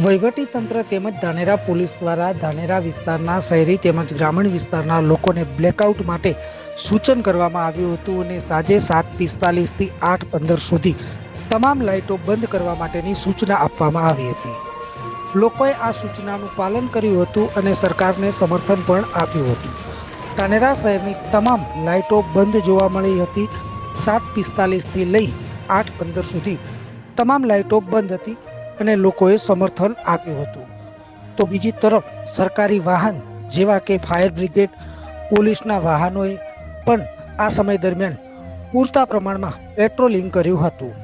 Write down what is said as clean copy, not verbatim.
વહીવટી તંત્ર તેમજ ધાનેરા પોલીસ દ્વારા ધાનેરા વિસ્તારના શહેરી તેમજ ગ્રામીણ વિસ્તારના લોકોને બ્લેકઆઉટ માટે સૂચન કરવામાં આવ્યું હતું અને સાંજે 7:45 થી 8:15 સુધી તમામ લાઇટો બંધ કરવા માટેની સૂચના આપવામાં આવી હતી. લોકોએ આ સૂચનાનું પાલન કર્યું હતું અને સરકારને સમર્થન પણ આપ્યું હતું. ધાનેરા શહેરની તમામ લાઇટો બંધ જોવા મળી હતી. 7:45 થી લઈ 8:15 સુધી તમામ લાઇટો બંધ હતી અને લોકોએ સમર્થન આપ્યું હતું. તો બીજી તરફ સરકારી વાહન જેવા કે ફાયર બ્રિગેડ, પોલીસના વાહનોએ પણ આ સમય દરમિયાન પૂરતા પ્રમાણમાં પેટ્રોલિંગ કર્યું હતું.